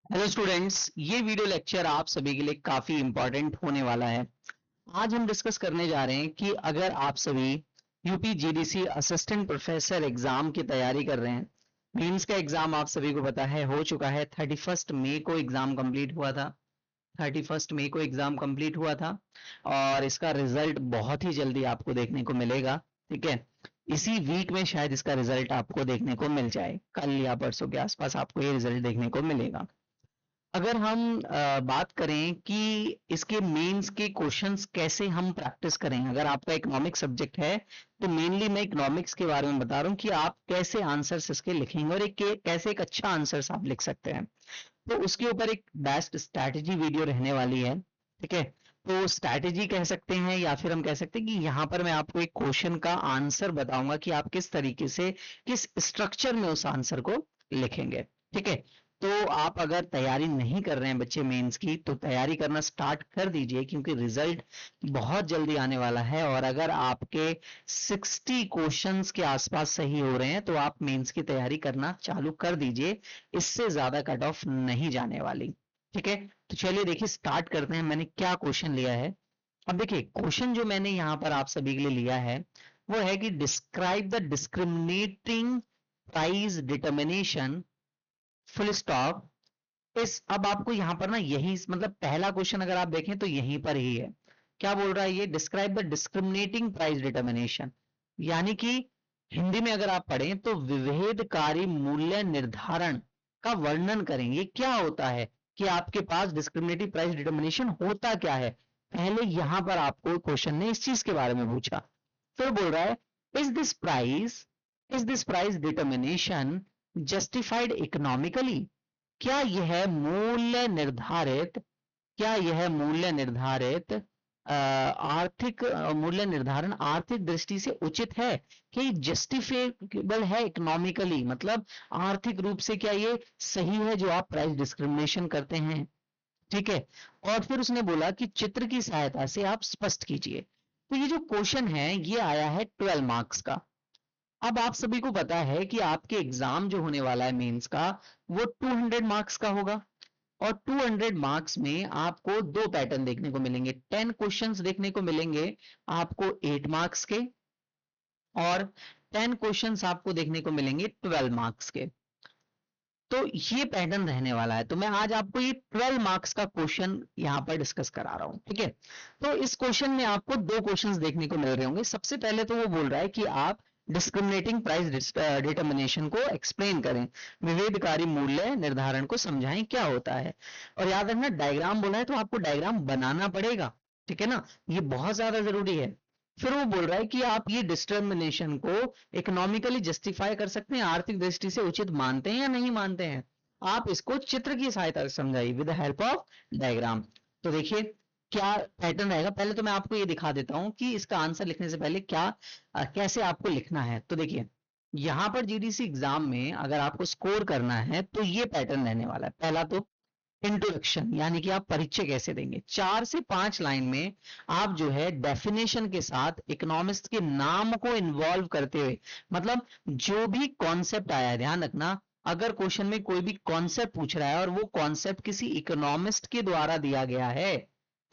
Hello students, ये video lecture आप सभी के लिए काफी इंपॉर्टेंट होने वाला है। आज हम डिस्कस करने जा रहे हैं कि अगर आप सभी UP GDC assistant professor exam की तैयारी कर रहे हैं। मींस का एग्जाम आप सभी को पता है हो चुका है। 31 मई को एग्जाम कंप्लीट हुआ था। 31 मई को एग्जाम कंप्लीट हुआ था और इसका रिजल्ट बहुत ही जल्दी आपको देखने को मिलेगा। ठीक है, इसी वीक में शायद इसका रिजल्ट आपको देखने को मिल जाए। कल या परसों के आसपास आपको ये रिजल्ट देखने को मिलेगा। अगर हम बात करें कि इसके मेंस के क्वेश्चंस कैसे हम प्रैक्टिस करें, अगर आपका इकोनॉमिक सब्जेक्ट है तो मेनली मैं इकोनॉमिक्स के बारे में बता रहा हूँ कि आप कैसे आंसर्स इसके लिखेंगे और कैसे एक अच्छा आंसर्स आप लिख सकते हैं। तो उसके ऊपर एक बेस्ट स्ट्रैटेजी वीडियो रहने वाली है। ठीक है, तो स्ट्रैटेजी कह सकते हैं या फिर हम कह सकते हैं कि यहाँ पर मैं आपको एक क्वेश्चन का आंसर बताऊंगा कि आप किस तरीके से किस स्ट्रक्चर में उस आंसर को लिखेंगे। ठीक है, तो आप अगर तैयारी नहीं कर रहे हैं बच्चे मेंस की, तो तैयारी करना स्टार्ट कर दीजिए क्योंकि रिजल्ट बहुत जल्दी आने वाला है। और अगर आपके 60 क्वेश्चंस के आसपास सही हो रहे हैं तो आप मेंस की तैयारी करना चालू कर दीजिए। इससे ज्यादा कट ऑफ नहीं जाने वाली। ठीक है, तो चलिए देखिए स्टार्ट करते हैं मैंने क्या क्वेश्चन लिया है। अब देखिए क्वेश्चन जो मैंने यहाँ पर आप सभी के लिए लिया है वो है कि describe the discriminating price determination full stop. इस अब आपको यहां पर ना यही मतलब पहला क्वेश्चन अगर आप देखें तो यहीं पर ही है। क्या बोल रहा है ये? Describe the discriminating price determination, यानी कि हिंदी में अगर आप पढ़ें तो विभेदकारी मूल्य निर्धारण का वर्णन करेंगे। क्या होता है कि आपके पास डिस्क्रिमिनेटिव प्राइस डिटर्मिनेशन होता क्या है। पहले यहां पर आपको क्वेश्चन ने इस चीज के बारे में पूछा, फिर बोल रहा है is this price determination justified economically. क्या यह मूल्य निर्धारित क्या यह मूल्य निर्धारित आर्थिक मूल्य निर्धारण आर्थिक दृष्टि से उचित है? कि जस्टिफिकेबल है इकोनॉमिकली, मतलब आर्थिक रूप से क्या ये सही है जो आप प्राइस डिस्क्रिमिनेशन करते हैं। ठीक है, और फिर उसने बोला कि चित्र की सहायता से आप स्पष्ट कीजिए। तो ये जो क्वेश्चन है ये आया है 12 मार्क्स का। अब आप सभी को पता है कि आपके एग्जाम जो होने वाला है मेंस का वो 200 मार्क्स का होगा। और 200 मार्क्स में आपको दो पैटर्न देखने को मिलेंगे। 10 क्वेश्चंस देखने को मिलेंगे आपको 8 मार्क्स के, और 10 क्वेश्चंस आपको देखने को मिलेंगे 12 मार्क्स के। तो ये पैटर्न रहने वाला है। तो मैं आज आपको ये 12 मार्क्स का क्वेश्चन यहाँ पर डिस्कस करा रहा हूँ। ठीक है, तो इस क्वेश्चन में आपको दो क्वेश्चंस देखने को मिल रहे होंगे। सबसे पहले तो वो बोल रहा है कि आप डिस्क्रिमिनेटिंग प्राइस डिटर्मिनेशन को एक्सप्लेन करें, विभेदकारी मूल्य निर्धारण को समझाएं क्या होता है। और याद रखना डायग्राम बोला है तो आपको डायग्राम बनाना पड़ेगा। ठीक है ना, ये बहुत ज्यादा जरूरी है। फिर वो बोल रहा है कि आप ये डिस्क्रिमिनेशन को इकोनॉमिकली जस्टिफाई कर सकते हैं, आर्थिक दृष्टि से उचित मानते हैं या नहीं मानते हैं। आप इसको चित्र की सहायता से समझाइए with the help of diagram. तो देखिए क्या पैटर्न रहेगा। पहले तो मैं आपको ये दिखा देता हूं कि इसका आंसर लिखने से पहले कैसे आपको लिखना है। तो देखिए यहां पर जीडीसी एग्जाम में अगर आपको स्कोर करना है तो ये पैटर्न रहने वाला है। पहला तो इंट्रोडक्शन, यानी कि आप परिचय कैसे देंगे। 4 से 5 लाइन में आप जो है डेफिनेशन के साथ इकोनॉमिस्ट के नाम को इन्वॉल्व करते हुए, मतलब जो भी कॉन्सेप्ट आया है, ध्यान रखना अगर क्वेश्चन में कोई भी कॉन्सेप्ट पूछ रहा है और वो कॉन्सेप्ट किसी इकोनॉमिस्ट के द्वारा दिया गया है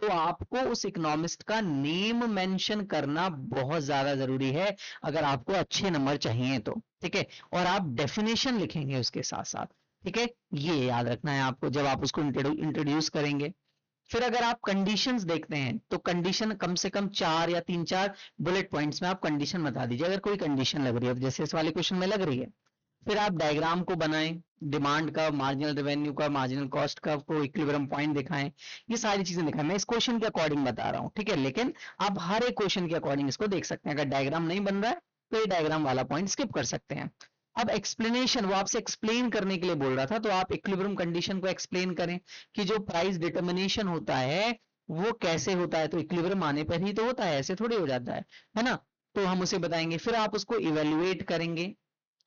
तो आपको उस इकोनॉमिस्ट का नेम मेंशन करना बहुत ज्यादा जरूरी है अगर आपको अच्छे नंबर चाहिए तो। ठीक है, और आप डेफिनेशन लिखेंगे उसके साथ साथ। ठीक है, ये याद रखना है आपको जब आप उसको इंट्रोड्यूस करेंगे। फिर अगर आप कंडीशंस देखते हैं तो कंडीशन कम से कम 4 या 3-4 बुलेट पॉइंट्स में आप कंडीशन बता दीजिए अगर कोई कंडीशन लग रही है, जैसे इस वाले क्वेश्चन में लग रही है। फिर आप डायग्राम को बनाएं, डिमांड का, मार्जिनल रेवेन्यू का, मार्जिनल कॉस्ट का, को इक्विलिब्रियम पॉइंट दिखाएं। ये सारी चीजें दिखाएं। मैं इस क्वेश्चन के अकॉर्डिंग बता रहा हूं। ठीक है, लेकिन आप हर एक क्वेश्चन के अकॉर्डिंग इसको देख सकते हैं। अगर डायग्राम नहीं बन रहा है तो ये डायग्राम वाला पॉइंट स्किप कर सकते हैं। अब एक्सप्लेनेशन, वो आपसे एक्सप्लेन करने के लिए बोल रहा था, तो आप इक्विलिब्रियम कंडीशन को एक्सप्लेन करें कि जो प्राइस डिटर्मिनेशन होता है वो कैसे होता है। तो इक्विलिब्रियम आने पर ही तो होता है, ऐसे थोड़ी हो जाता है ना। तो हम उसे बताएंगे। फिर आप उसको इवेल्युएट करेंगे,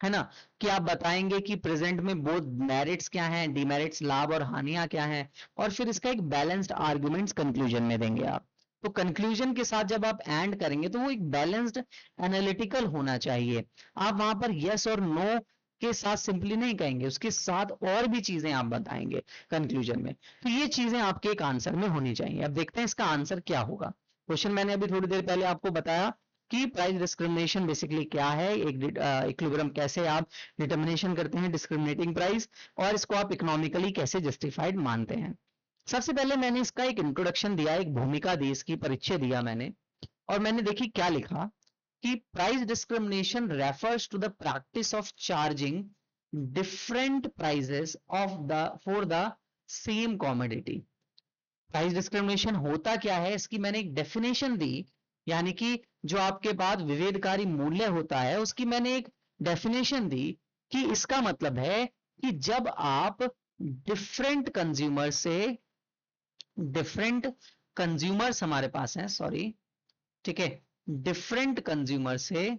है ना, कि आप बताएंगे कि प्रेजेंट में बोथ मेरिट्स क्या हैं, डिमेरिट्स, लाभ और हानियां क्या हैं। और फिर इसका एक बैलेंस्ड आर्गुमेंट्स कंक्लूजन में देंगे आप। तो कंक्लूजन के साथ जब आप एंड करेंगे तो वो एक बैलेंस्ड एनालिटिकल होना चाहिए। आप वहां पर यस और नो के साथ सिंपली नहीं कहेंगे, उसके साथ और भी चीजें आप बताएंगे कंक्लूजन में। तो ये चीजें आपके एक आंसर में होनी चाहिए। अब देखते हैं इसका आंसर क्या होगा। क्वेश्चन मैंने अभी थोड़ी देर पहले आपको बताया कि प्राइस डिस्क्रिमिनेशन बेसिकली क्या है, एक इक्विलिब्रियम कैसे आप डिटर्मिनेशन करते हैं डिस्क्रिमिनेटिंग प्राइस, और इसको आप इकोनॉमिकली कैसे जस्टिफाइड मानते हैं। सबसे पहले मैंने इसका एक इंट्रोडक्शन दिया, एक भूमिका दी, इसकी परिचय दिया मैंने, और मैंने देखी क्या लिखा कि price discrimination refers to the practice of charging different prices of the for the same commodity. Price discrimination होता क्या है, इसकी मैंने एक डेफिनेशन दी, यानी कि जो आपके पास विभेदकारी मूल्य होता है उसकी मैंने एक डेफिनेशन दी कि इसका मतलब है कि जब आप डिफरेंट कंज्यूमर से, डिफरेंट कंज्यूमर्स हमारे पास हैं, सॉरी, ठीक है, डिफरेंट कंज्यूमर से,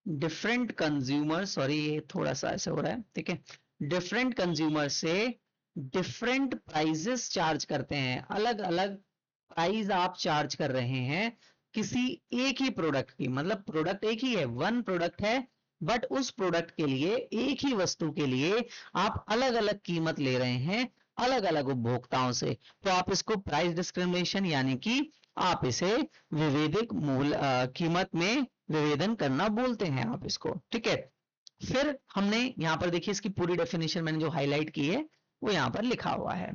डिफरेंट कंज्यूमर, सॉरी ये थोड़ा सा ऐसे हो रहा है, ठीक है, डिफरेंट कंज्यूमर से डिफरेंट प्राइजेस चार्ज करते हैं, अलग अलग प्राइस आप चार्ज कर रहे हैं किसी एक ही प्रोडक्ट की, मतलब प्रोडक्ट एक ही है, वन प्रोडक्ट है, बट उस प्रोडक्ट के लिए, एक ही वस्तु के लिए आप अलग अलग कीमत ले रहे हैं अलग अलग उपभोक्ताओं से, तो आप इसको प्राइस डिस्क्रिमिनेशन यानी कि आप इसे विभेदिक मूल्य कीमत में विभेदन करना बोलते हैं आप इसको, ठीक है। फिर हमने यहां पर देखिए इसकी पूरी डेफिनेशन मैंने जो हाईलाइट की है वो यहां पर लिखा हुआ है।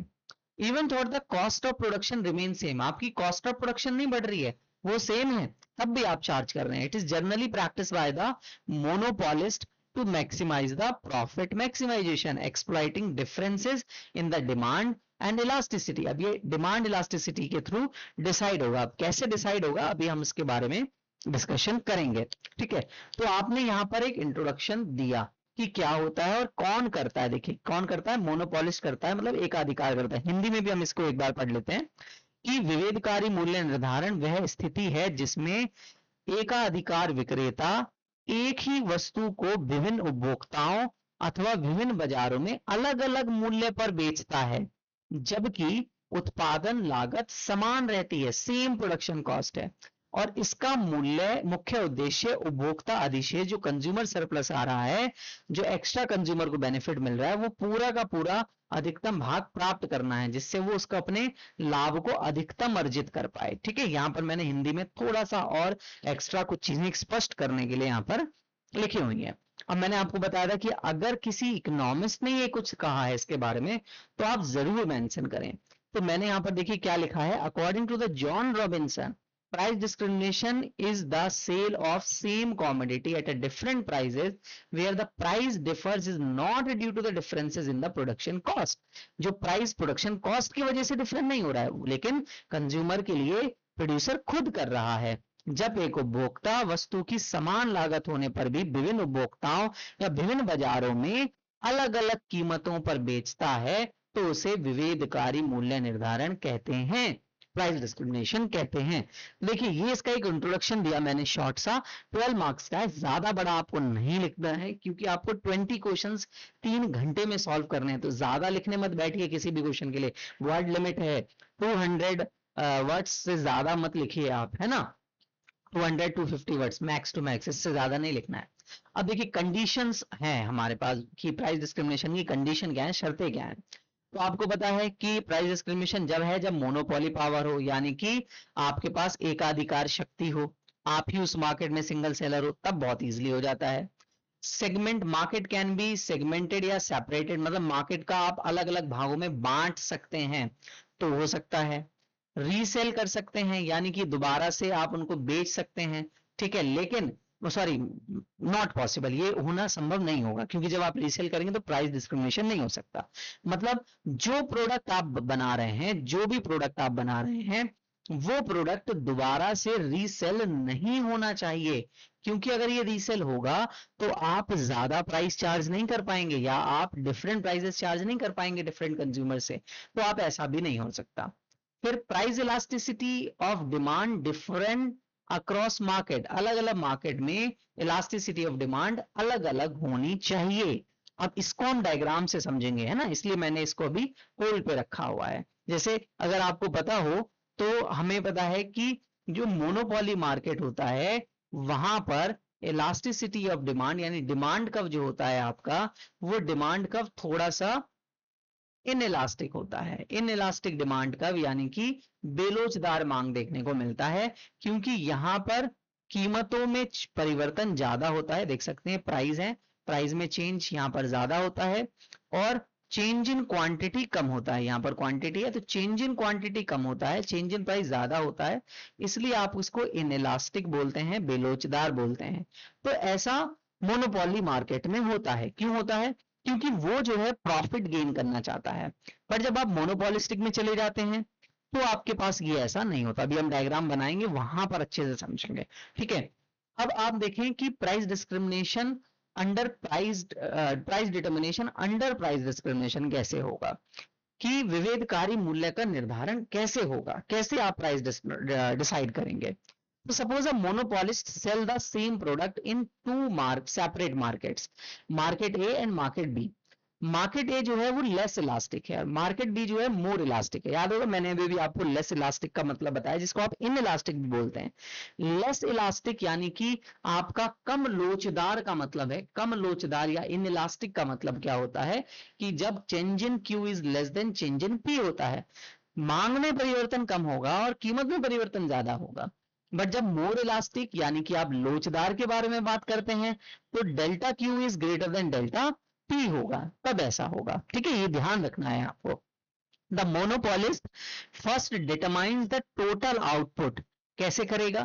Even thought the cost of production remain same, आपकी कॉस्ट ऑफ प्रोडक्शन नहीं बढ़ रही है, वो सेम है, तब भी आप चार्ज कर रहे हैं। It is generally practice by the monopolist to maximize the profit maximization exploiting differences in the demand and elasticity। अब ये डिमांड इलास्टिसिटी के थ्रू डिसाइड होगा, अब कैसे डिसाइड होगा अभी हम इसके बारे में डिस्कशन करेंगे, ठीक है। तो आपने यहां पर एक इंट्रोडक्शन दिया कि क्या होता है और कौन करता है, देखिए कौन करता है, मोनोपोलिस्ट करता है, मतलब एकाधिकार करता है। हिंदी में भी हम इसको एक बार पढ़ लेते हैं कि विभेदकारी मूल्य निर्धारण वह स्थिति है जिसमें एकाधिकार विक्रेता एक ही वस्तु को विभिन्न उपभोक्ताओं अथवा विभिन्न बाजारों में अलग अलग मूल्य पर बेचता है, जबकि उत्पादन लागत समान रहती है, सेम प्रोडक्शन कॉस्ट है, और इसका मूल्य मुख्य उद्देश्य उपभोक्ता अधिशेष जो कंज्यूमर सरप्लस आ रहा है, जो एक्स्ट्रा कंज्यूमर को बेनिफिट मिल रहा है, वो पूरा का पूरा अधिकतम भाग प्राप्त करना है, जिससे वो उसका अपने लाभ को अधिकतम अर्जित कर पाए, ठीक है। यहां पर मैंने हिंदी में थोड़ा सा और एक्स्ट्रा कुछ चीजें स्पष्ट करने के लिए यहां पर लिखी हुई है। अब मैंने आपको बताया था कि अगर किसी इकोनॉमिस्ट ने ये कुछ कहा है इसके बारे में तो आप जरूर मेंशन करें। तो मैंने यहां पर देखिए क्या लिखा है, according to the Joan Robinson price discrimination is the sale of same commodity at a different prices where the price differs is not due to the differences in the production cost। जो price production cost की वजह से different नहीं हो रहा है, लेकिन consumer के लिए प्रोड्यूसर खुद कर रहा है। जब एक उपभोक्ता वस्तु की समान लागत होने पर भी विभिन्न उपभोक्ताओं या विभिन्न बाजारों में अलग अलग कीमतों पर बेचता है तो उसे विभेदकारी मूल्य निर्धारण कहते हैं, प्राइस डिस्क्रिमिनेशन कहते हैं। देखिए ये इसका एक इंट्रोडक्शन दिया मैंने शॉर्ट सा, 12 मार्क्स का है, ज्यादा बड़ा आपको नहीं लिखना है क्योंकि आपको 20 क्वेश्चंस 3 घंटे में सॉल्व करने हैं, तो ज्यादा लिखने मत बैठिए किसी भी क्वेश्चन के लिए। वर्ड लिमिट है 200 वर्ड्स से ज्यादा मत लिखिए आप, है ना, 200 250 वर्ड्स मैक्स टू मैक्स, इससे ज्यादा नहीं लिखना है। अब देखिए कंडीशंस हैं हमारे पास कि प्राइस डिस्क्रिमिनेशन की कंडीशन क्या है, शर्तें क्या है। तो आपको पता है कि प्राइस डिस्क्रिमिनेशन जब है जब मोनोपोली पावर हो, यानी कि आपके पास एकाधिकार शक्ति हो, आप ही उस मार्केट में सिंगल सेलर हो, तब बहुत इजीली हो जाता है। Segment, market can be segmented या सेपरेटेड, मतलब मार्केट का आप अलग अलग भागों में बांट सकते हैं तो हो सकता है। रीसेल कर सकते हैं यानी कि दोबारा से आप उनको बेच सकते हैं, ठीक है, लेकिन सॉरी नॉट पॉसिबल, ये होना संभव नहीं होगा क्योंकि जब आप रीसेल करेंगे तो प्राइस डिस्क्रिमिनेशन नहीं हो सकता। मतलब जो प्रोडक्ट आप बना रहे हैं, जो भी प्रोडक्ट आप बना रहे हैं, वो प्रोडक्ट दोबारा से रीसेल नहीं होना चाहिए, क्योंकि अगर ये रीसेल होगा तो आप ज्यादा प्राइस चार्ज नहीं कर पाएंगे या आप डिफरेंट प्राइसेस चार्ज नहीं कर पाएंगे डिफरेंट कंज्यूमर से, तो आप ऐसा भी नहीं हो सकता। फिर price elasticity of demand different across market, अलग अलग मार्केट में इलास्टिसिटी ऑफ डिमांड अलग अलग होनी चाहिए। अब इसको हम डायग्राम से समझेंगे, है ना, इसलिए मैंने इसको अभी होल्ड पे रखा हुआ है। जैसे अगर आपको पता हो तो हमें पता है कि जो मोनोपोली मार्केट होता है वहां पर इलास्टिसिटी ऑफ डिमांड, यानी डिमांड कर्व जो होता है आपका, वो डिमांड कर्व थोड़ा सा इनइलास्टिक होता है। इनइलास्टिक डिमांड कर्व यानी कि बेलोचदार मांग देखने को मिलता है, क्योंकि यहां पर कीमतों में परिवर्तन ज्यादा होता है। देख सकते हैं प्राइस है, प्राइस में चेंज यहां पर ज्यादा होता है, और चेंज इन क्वांटिटी कम होता है। यहां पर क्वांटिटी है तो चेंज इन क्वांटिटी कम होता है, चेंज इन प्राइस ज्यादा होता है, इसलिए आप उसको इनइलास्टिक बोलते हैं, बेलोचदार बोलते हैं। तो ऐसा मोनोपोली मार्केट में होता है। क्यों होता है? क्योंकि वो जो है प्रॉफिट गेन करना चाहता है। पर जब आप मोनोपोलिस्टिक में चले जाते हैं तो आपके पास ये ऐसा नहीं होता। अभी हम डायग्राम बनाएंगे, वहां पर अच्छे से समझेंगे। ठीक है, अब आप देखें कि price discrimination under price determination under price discrimination कैसे होगा, कि विभेदकारी मूल्य का निर्धारण कैसे होगा, कैसे आप प्राइस डिसाइड करेंगे। तो suppose a monopolist sell the same product in two separate markets, market A and market B. Market A जो है वो लेस इलास्टिक है, मार्केट बी जो है मोर इलास्टिक है। याद होगा मैंने अभी भी आपको लेस इलास्टिक का मतलब बताया, जिसको आप इन इलास्टिक भी बोलते हैं। लेस इलास्टिक यानी कि आपका कम लोचदार का मतलब है, कम लोचदार या इन इलास्टिक का मतलब क्या होता है कि जब change in Q is less then change in P होता है, मांग में परिवर्तन कम होगा और कीमत में परिवर्तन ज्यादा होगा। बट जब मोर इलास्टिक यानी कि आप लोचदार के बारे में बात करते हैं तो delta Q is greater than delta P होगा, तब ऐसा होगा। ठीक है, ये ध्यान रखना है आपको। The monopolist first determines the total output. कैसे करेगा?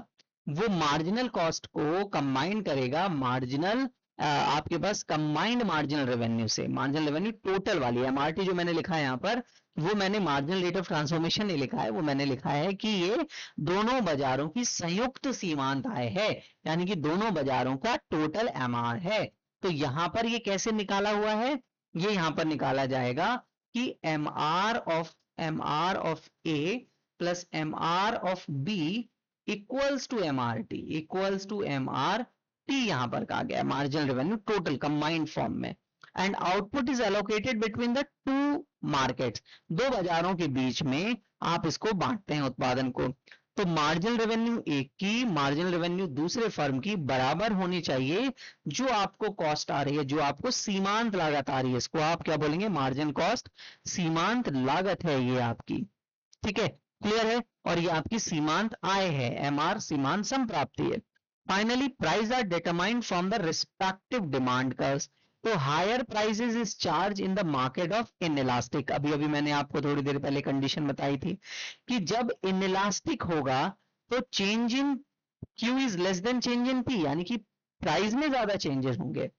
वो मार्जिनल कॉस्ट को कंबाइन करेगा मार्जिनल आपके पास कंबाइंड मार्जिनल रेवेन्यू से। मार्जिनल रेवेन्यू टोटल वाली एमआरटी जो मैंने लिखा है यहाँ पर, वो मैंने मार्जिनल रेट ऑफ ट्रांसफॉर्मेशन नहीं लिखा है, वो मैंने लिखा है कि ये दोनों बाजारों की संयुक्त सीमांत आय है, यानी कि दोनों बाजारों का टोटल एमआर है। तो यहां पर ये कैसे निकाला हुआ है? ये यहां पर निकाला जाएगा कि M R of A plus M R of B equals to M R T, equals to M R T. यहां पर कहा गया marginal revenue total combined form में। And output is allocated between the two markets, दो बाजारों के बीच में आप इसको बांटते हैं उत्पादन को। तो मार्जिनल रेवेन्यू एक की, मार्जिनल रेवेन्यू दूसरे फर्म की बराबर होनी चाहिए जो आपको कॉस्ट आ रही है, जो आपको सीमांत लागत आ रही है। इसको आप क्या बोलेंगे? मार्जिनल कॉस्ट, सीमांत लागत है ये आपकी। ठीक है, क्लियर है? और ये आपकी सीमांत आय है, एमआर सीमांत संप्राप्ति है। Finally price are determined from the respective demand curves. तो higher prices is charge in the market of inelastic. अभी अभी मैंने आपको थोड़ी देर पहले कंडीशन बताई थी कि जब इनइलास्टिक होगा तो change in Q is less then change in P, यानी कि प्राइस में ज्यादा चेंजेस होंगे,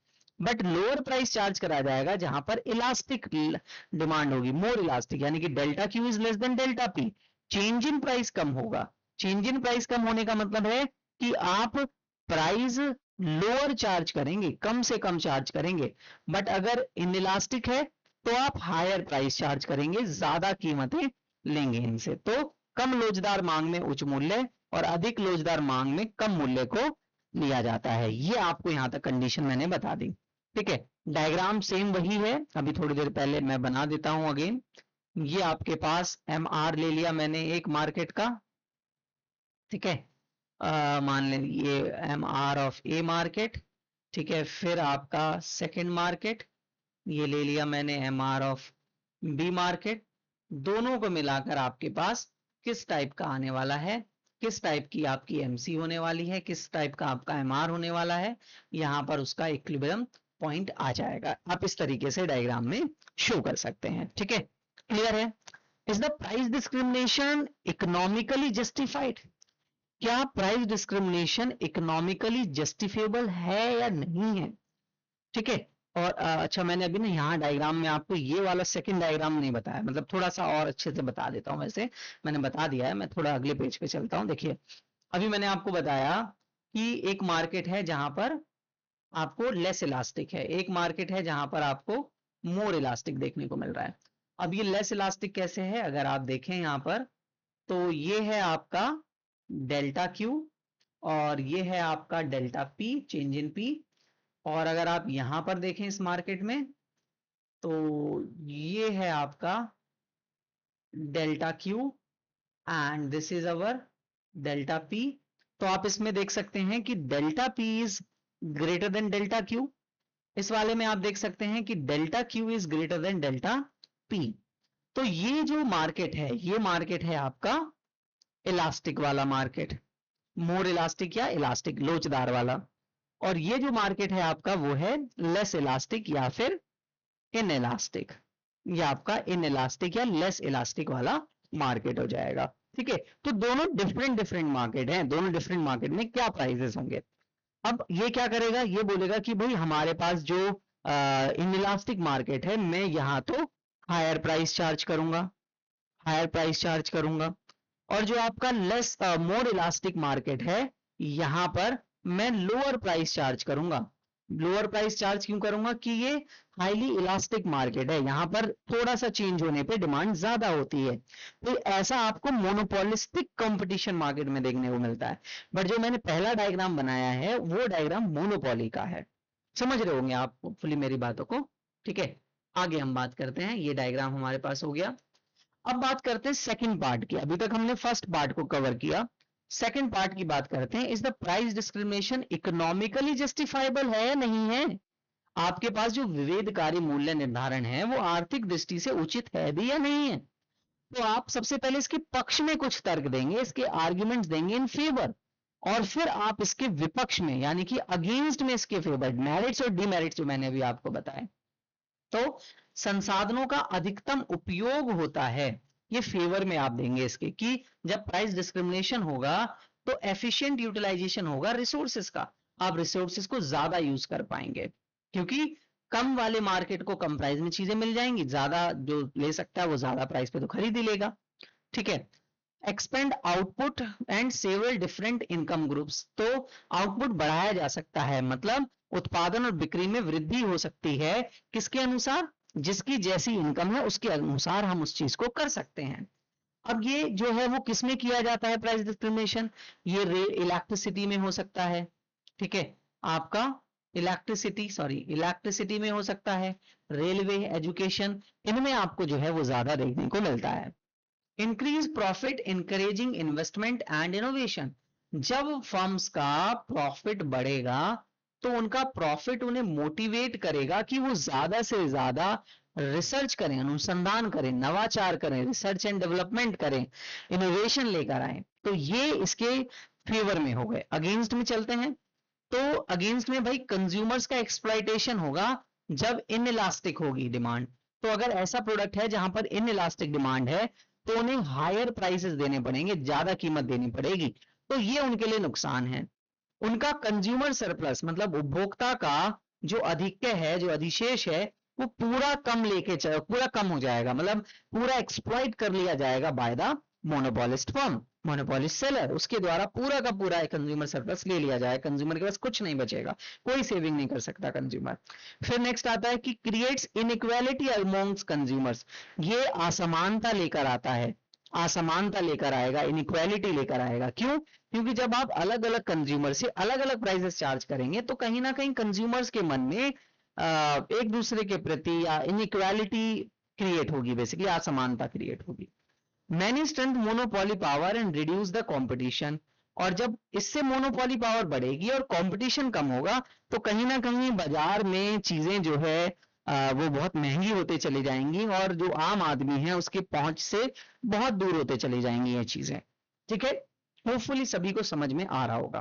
बट लोअर प्राइस चार्ज करा जाएगा जहां पर इलास्टिक डिमांड होगी, मोर इलास्टिक, यानी कि delta Q is less than delta P. Change in price कम होगा। चेंज इन प्राइस कम होने का मतलब है कि आप प्राइस लोअर चार्ज करेंगे, कम से कम चार्ज करेंगे। बट अगर इनइलास्टिक है तो आप हायर प्राइस चार्ज करेंगे, ज्यादा कीमतें लेंगे इनसे। तो कम लोचदार मांग में उच्च मूल्य और अधिक लोचदार मांग में कम मूल्य को लिया जाता है। ये आपको यहां तक कंडीशन मैंने बता दी। ठीक है, डायग्राम सेम वही है, अभी थोड़ी देर पहले मैं बना देता हूं अगेन। ये आपके पास एम आर ले लिया मैंने एक मार्केट का। ठीक है, मान लें ये M R of A market. ठीक है, फिर आपका सेकंड मार्केट ये ले लिया मैंने M R of B market. दोनों को मिलाकर आपके पास किस टाइप का आने वाला है, किस टाइप की आपकी एमसी होने वाली है, किस टाइप का आपका एमआर होने वाला है, यहां पर उसका इक्विलिब्रियम पॉइंट आ जाएगा। आप इस तरीके से डायग्राम में शो कर सकते हैं। ठीक है, क्लियर है? Is the price discrimination economically justified? क्या प्राइस डिस्क्रिमिनेशन इकोनॉमिकली जस्टिफिएबल है या नहीं है? ठीक है, और अच्छा मैंने अभी ना यहाँ डायग्राम में आपको ये वाला सेकंड डायग्राम नहीं बताया, मतलब थोड़ा सा और अच्छे से बता देता हूँ। वैसे मैंने बता दिया है, मैं थोड़ा अगले पेज पे चलता हूँ। देखिए, अभी मैंने आपको बताया कि एक मार्केट है जहां पर आपको लेस इलास्टिक है, एक मार्केट है जहां पर आपको मोर इलास्टिक देखने को मिल रहा है। अब ये लेस इलास्टिक कैसे है? अगर आप देखें यहाँ पर, तो ये है आपका डेल्टा क्यू और ये है आपका delta P, change in P. और अगर आप यहां पर देखें इस मार्केट में, तो ये है आपका delta Q and this is our delta P. तो आप इसमें देख सकते हैं कि delta P is greater than delta Q. इस वाले में आप देख सकते हैं कि delta Q is greater than delta P. तो ये जो मार्केट है, ये मार्केट है आपका इलास्टिक वाला मार्केट, मोर इलास्टिक या इलास्टिक लोचदार वाला। और ये जो मार्केट है आपका वो है लेस इलास्टिक या फिर इन इलास्टिक, ये आपका इन इलास्टिक या लेस इलास्टिक वाला मार्केट हो जाएगा। ठीक है, तो दोनों डिफरेंट डिफरेंट मार्केट हैं, दोनों डिफरेंट मार्केट में क्या प्राइसेस होंगे। अब ये क्या करेगा, ये बोलेगा कि भाई हमारे पास जो इन इलास्टिक मार्केट है, मैं यहाँ तो हायर प्राइस चार्ज करूंगा, हायर प्राइस चार्ज करूंगा। और जो आपका लेस मोर इलास्टिक मार्केट है, यहां पर मैं लोअर प्राइस चार्ज करूंगा। लोअर प्राइस चार्ज क्यों करूंगा कि ये हाईली इलास्टिक मार्केट है, यहां पर थोड़ा सा चेंज होने पे डिमांड ज्यादा होती है। तो ऐसा आपको मोनोपोलिस्टिक कंपटीशन मार्केट में देखने को मिलता है। बट जो मैंने पहला डायग्राम बनाया है वो डायग्राम मोनोपोली का है। समझ रहे होंगे आप फुली मेरी बातों को। ठीक है, आगे हम बात करते हैं। ये डायग्राम हमारे पास हो गया। अब बात करते हैं सेकंड पार्ट की। अभी तक हमने फर्स्ट पार्ट को कवर किया, सेकंड पार्ट की बात करते हैं। Is the price discrimination economically justifiable है या नहीं है। आपके पास जो विभेदकारी मूल्य निर्धारण है वो आर्थिक दृष्टि से उचित है भी या नहीं है। तो आप सबसे पहले इसके पक्ष में कुछ तर्क देंगे, इसके आर्ग्यूमेंट्स देंगे इन फेवर, और फिर आप इसके विपक्ष में यानी कि अगेंस्ट में इसके फेवर, मेरिट्स और डिमेरिट्स जो मैंने अभी आपको बताए। तो संसाधनों का अधिकतम उपयोग होता है, ये फेवर में आप देंगे इसके, कि जब प्राइस डिस्क्रिमिनेशन होगा तो एफिशिएंट यूटिलाइजेशन होगा रिसोर्सेस का, आप रिसोर्सेस को ज्यादा यूज कर पाएंगे, क्योंकि कम वाले मार्केट को कम प्राइस में चीजें मिल जाएंगी, ज्यादा जो ले सकता है वो ज्यादा प्राइस पे तो खरीद ही लेगा। ठीक है, expand output and several different income groups, तो आउटपुट बढ़ाया जा सकता है, मतलब उत्पादन और बिक्री में वृद्धि हो सकती है, किसके अनुसार, जिसकी जैसी इनकम है उसके अनुसार हम उस चीज को कर सकते हैं। अब ये जो है वो किसमें किया जाता है प्राइस डिस्क्रिमिनेशन, ये इलेक्ट्रिसिटी में हो सकता है। ठीक है, आपका इलेक्ट्रिसिटी में हो सकता है, रेलवे, एजुकेशन, इनमें आपको जो है वो ज्यादा देखने को मिलता है। Increase profit encouraging investment and innovation, जब फर्म्स का प्रॉफिट बढ़ेगा तो उनका प्रॉफिट उन्हें मोटिवेट करेगा कि वो ज्यादा से ज्यादा रिसर्च करें, अनुसंधान करें, नवाचार करें, रिसर्च एंड डेवलपमेंट करें, इनोवेशन लेकर आए। तो ये इसके फेवर में हो गए। अगेंस्ट में चलते हैं, तो अगेंस्ट में भाई कंज्यूमर्स का एक्सप्लॉइटेशन होगा जब इनइलास्टिक होगी डिमांड। तो अगर ऐसा प्रोडक्ट है जहां पर इनइलास्टिक डिमांड है तो उन्हें हायर प्राइसेस देने पड़ेंगे, ज्यादा कीमत देनी पड़ेगी, तो ये उनके लिए नुकसान है। उनका कंज्यूमर सरप्लस मतलब उपभोक्ता का जो अधिक्य है, जो अधिशेष है, वो पूरा कम लेके चल, पूरा कम हो जाएगा, मतलब पूरा एक्सप्लॉइट कर लिया जाएगा by the monopolist firm, monopolist seller, उसके द्वारा पूरा का पूरा कंज्यूमर सरप्लस ले लिया जाए, कंज्यूमर के पास कुछ नहीं बचेगा, कोई सेविंग नहीं कर सकता कंज्यूमर। फिर नेक्स्ट आता है कि क्रिएट्स इनइक्वालिटी अमंग्स कंज्यूमर्स, ये असमानता लेकर आता है, असमानता लेकर आएगा, इनइक्वालिटी लेकर आएगा। क्यों? क्योंकि जब आप अलग अलग कंज्यूमर से अलग अलग प्राइसेस चार्ज करेंगे तो कहीं ना कहीं कंज्यूमर्स के मन में एक दूसरे के प्रति या इनइक्वालिटी क्रिएट होगी, बेसिकली असमानता क्रिएट होगी। Many strength monopoly power and reduce the competition, और जब इससे मोनोपोली पावर बढ़ेगी और कंपटीशन कम होगा तो कहीं ना कहीं बाजार में चीजें जो है वो बहुत महंगी होते चली जाएंगी और जो आम आदमी है उसके पहुंच से बहुत दूर होते चली जाएंगी ये चीजें। ठीक है, होपफुली सभी को समझ में आ रहा होगा।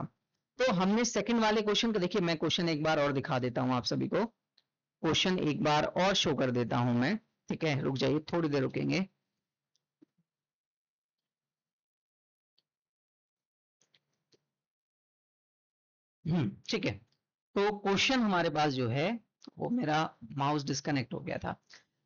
तो हमने सेकंड वाले क्वेश्चन को, देखिए मैं क्वेश्चन एक बार और दिखा देता हूं आप सभी को, क्वेश्चन एक बार और शो कर देता हूं मैं। ठीक है, रुक जाइए, थोड़ी देर रुकेंगे। ठीक है, तो क्वेश्चन हमारे पास जो है वो, मेरा माउस डिस्कनेक्ट हो गया था।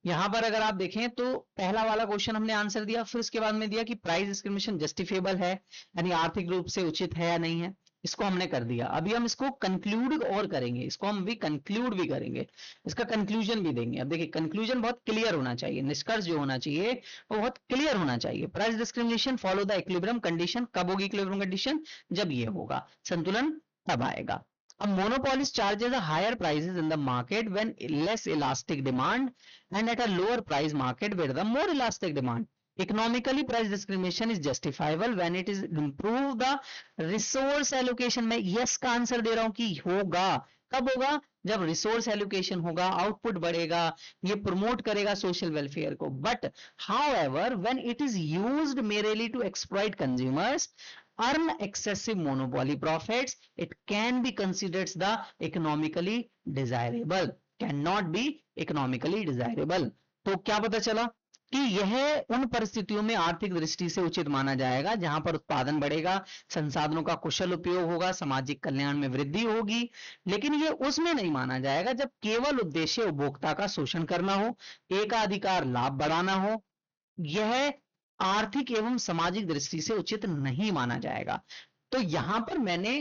यहां पर अगर आप देखें तो पहला वाला क्वेश्चन हमने आंसर दिया, फिर उसके बाद में दिया कि प्राइस डिस्क्रिमिनेशन जस्टिफिएबल है, यानी आर्थिक रूप से उचित है या नहीं है, इसको हमने कर दिया। अभी हम इसको कंक्लूड और करेंगे, इसको हम भी कंक्लूड भी करेंगे, इसका कंक्लूजन भी देंगे। अब देखिए कंक्लूजन बहुत क्लियर होना चाहिए, निष्कर्ष जो होना चाहिए वो बहुत क्लियर होना चाहिए। Price discrimination follow the equilibrium condition, कब होगी इक्विलिब्रियम कंडीशन, जब ये होगा, संतुलन तब आएगा। A monopolist charges a higher prices in the market when less elastic demand and at a lower price market where the more elastic demand. Economically price discrimination is justifiable when it is improve the resource allocation. मैं yes का answer दे रहा हूं कि होगा। कब होगा? जब resource allocation होगा, आउटपुट बढ़ेगा, ये प्रमोट करेगा सोशल वेलफेयर को। But however when it is used merely to exploit consumers, earn excessive monopoly profits, it can be considered the economically desirable, cannot be economically desirable। तो क्या पता चला कि यह उन परिस्थितियों में आर्थिक दृष्टि से उचित माना जाएगा जहां पर उत्पादन बढ़ेगा, संसाधनों का कुशल उपयोग होगा, सामाजिक कल्याण में वृद्धि होगी। लेकिन यह उसमें नहीं माना जाएगा जब केवल उद्देश्य उपभोक्ता का शोषण करना हो, एकाधिकार लाभ बढ़ाना हो। यह आर्थिक एवं सामाजिक दृष्टि से उचित नहीं माना जाएगा। तो यहां पर मैंने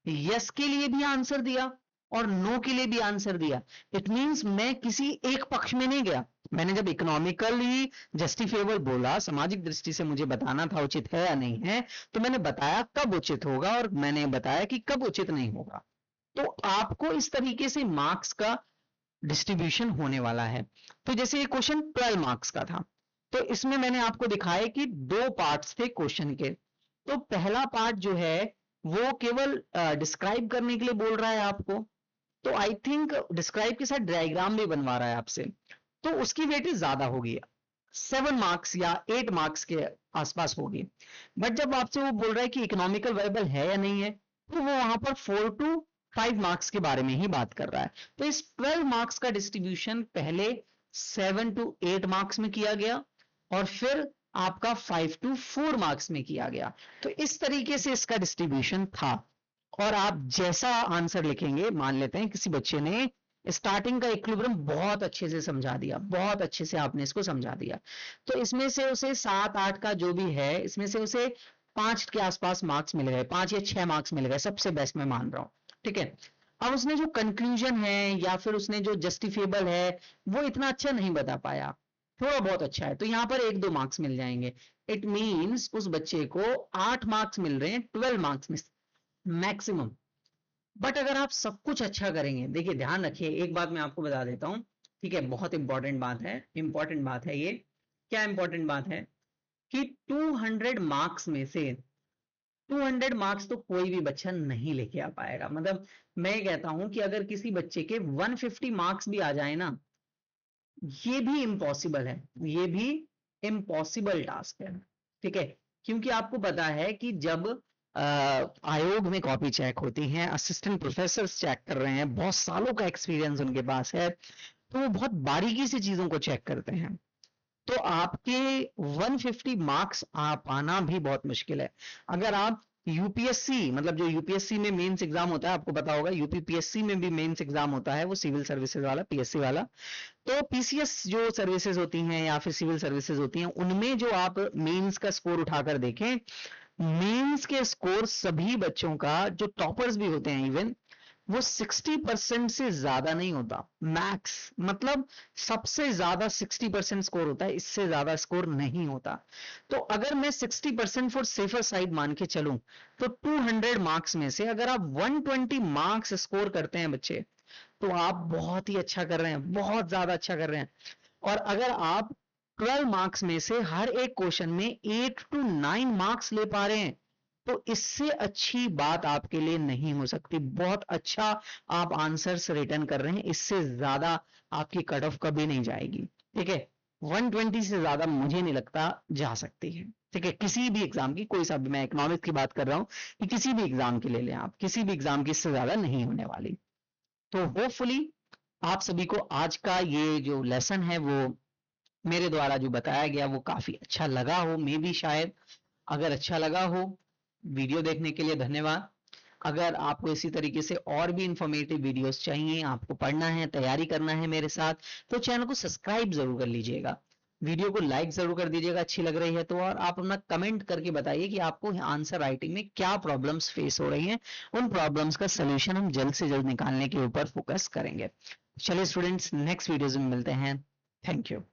यस के लिए भी आंसर दिया और नो के लिए भी आंसर दिया। इट मींस मैं किसी एक पक्ष में नहीं गया। मैंने जब इकोनॉमिकली जस्टिफिएबल बोला, सामाजिक दृष्टि से मुझे बताना था उचित है या नहीं है, तो मैंने बताया कब उचित होगा और मैंने बताया कि कब उचित नहीं होगा। तो आपको इस तरीके से मार्क्स का डिस्ट्रीब्यूशन होने वाला है। तो जैसे ये क्वेश्चन 12 मार्क्स का था, तो इसमें मैंने आपको दिखाया कि 2 पार्ट्स थे क्वेश्चन के। तो पहला पार्ट जो है वो केवल डिस्क्राइब करने के लिए बोल रहा है आपको, तो आई थिंक डिस्क्राइब के साथ डायग्राम भी बनवा रहा है आपसे, तो उसकी वेटेज ज्यादा होगी, 7 मार्क्स या 8 मार्क्स के आसपास होगी। बट जब आपसे वो बोल रहा है कि इकोनॉमिकल वायबल है या नहीं है, तो वो वहां पर 4 to 5 मार्क्स के बारे में ही बात कर रहा है। तो इस 12 मार्क्स का डिस्ट्रीब्यूशन पहले 7 to 8 मार्क्स में किया गया और फिर आपका 5 to 4 मार्क्स में किया गया। तो इस तरीके से इसका डिस्ट्रीब्यूशन था। और आप जैसा आंसर लिखेंगे, मान लेते हैं किसी बच्चे ने स्टार्टिंग का इक्विलिब्रियम बहुत अच्छे से समझा दिया, बहुत अच्छे से आपने इसको समझा दिया, तो इसमें से उसे 7-8 का जो भी है, इसमें से उसे 5 के आसपास मार्क्स मिल गए, 5 या 6 मार्क्स मिल गए, सबसे बेस्ट मैं मान रहा हूं। ठीक है, अब उसने जो कंक्लूजन है या फिर उसने जो जस्टिफिएबल है वो इतना अच्छा नहीं बता पाया, थोड़ा बहुत अच्छा है, तो यहां पर 1-2 मार्क्स मिल जाएंगे। इट मींस उस बच्चे को 8 मार्क्स मिल रहे हैं 12 मार्क्स में मैक्सिमम। बट अगर आप सब कुछ अच्छा करेंगे, देखिए ध्यान रखिए, एक बात मैं आपको बता देता हूं, ठीक है, बहुत इंपॉर्टेंट बात है, इंपॉर्टेंट बात है ये। क्या इंपॉर्टेंट बात है कि 200 मार्क्स में से 200 मार्क्स तो कोई भी बच्चा नहीं लेके आ पाएगा। मतलब मैं कहता हूं कि अगर किसी बच्चे के 150 मार्क्स भी आ जाए ना, ये भी इम्पॉसिबल है, ये भी इम्पॉसिबल टास्क है। ठीक है, क्योंकि आपको पता है कि जब आयोग में कॉपी चेक होती हैं, असिस्टेंट प्रोफेसर चेक कर रहे हैं, बहुत सालों का एक्सपीरियंस उनके पास है, तो वो बहुत बारीकी से चीजों को चेक करते हैं। तो आपके 150 मार्क्स आ पाना भी बहुत मुश्किल है। अगर आप यूपीएससी, मतलब जो यूपीएससी में मेंस एग्जाम होता है, आपको पता होगा यूपीपीएससी में भी मेंस एग्जाम होता है, वो सिविल सर्विसेज वाला, पीएससी वाला। तो पीसीएस जो सर्विसेज होती हैं या फिर सिविल सर्विसेज होती हैं, उनमें जो आप मेंस का स्कोर उठाकर देखें, मेंस के स्कोर सभी बच्चों का, जो टॉपर्स भी होते हैं इवन, वो 60% से ज्यादा नहीं होता मैक्स, मतलब सबसे ज्यादा 60% स्कोर होता है, इससे ज्यादा स्कोर नहीं होता। तो अगर मैं 60% फॉर सेफर साइड मान के चलूं, तो 200 मार्क्स में से अगर आप 120 मार्क्स स्कोर करते हैं बच्चे, तो आप बहुत ही अच्छा कर रहे हैं, बहुत ज्यादा अच्छा कर रहे हैं। और अगर आप 12 मार्क्स में से हर एक क्वेश्चन में 8 to 9 मार्क्स ले पा रहे हैं, तो इससे अच्छी बात आपके लिए नहीं हो सकती। बहुत अच्छा आप आंसर्स रिटर्न कर रहे हैं, इससे ज्यादा आपकी कट ऑफ कभी नहीं जाएगी। ठीक है, 120 से ज्यादा मुझे नहीं लगता जा सकती है। ठीक है, किसी भी एग्जाम की, कोई सा भी, मैं इकोनॉमिक्स की बात कर रहा हूं कि किसी भी एग्जाम की ले लें आप, किसी भी एग्जाम की इससे ज्यादा नहीं होने वाली। तो होपफुली आप सभी को आज का ये जो लेसन है वो मेरे द्वारा जो बताया गया वो काफी अच्छा लगा हो, मे भी शायद। अगर अच्छा लगा हो, वीडियो देखने के लिए धन्यवाद। अगर आपको इसी तरीके से और भी इंफॉर्मेटिव वीडियोस चाहिए, आपको पढ़ना है, तैयारी करना है मेरे साथ, तो चैनल को सब्सक्राइब जरूर कर लीजिएगा, वीडियो को लाइक जरूर कर दीजिएगा अच्छी लग रही है तो, और आप अपना कमेंट करके बताइए कि आपको आंसर राइटिंग में क्या प्रॉब्लम्स फेस हो रही हैं। उन प्रॉब्लम्स का सोल्यूशन हम जल्द से जल्द निकालने के ऊपर फोकस करेंगे। चलिए स्टूडेंट्स, नेक्स्ट वीडियोज में मिलते हैं। Thank you.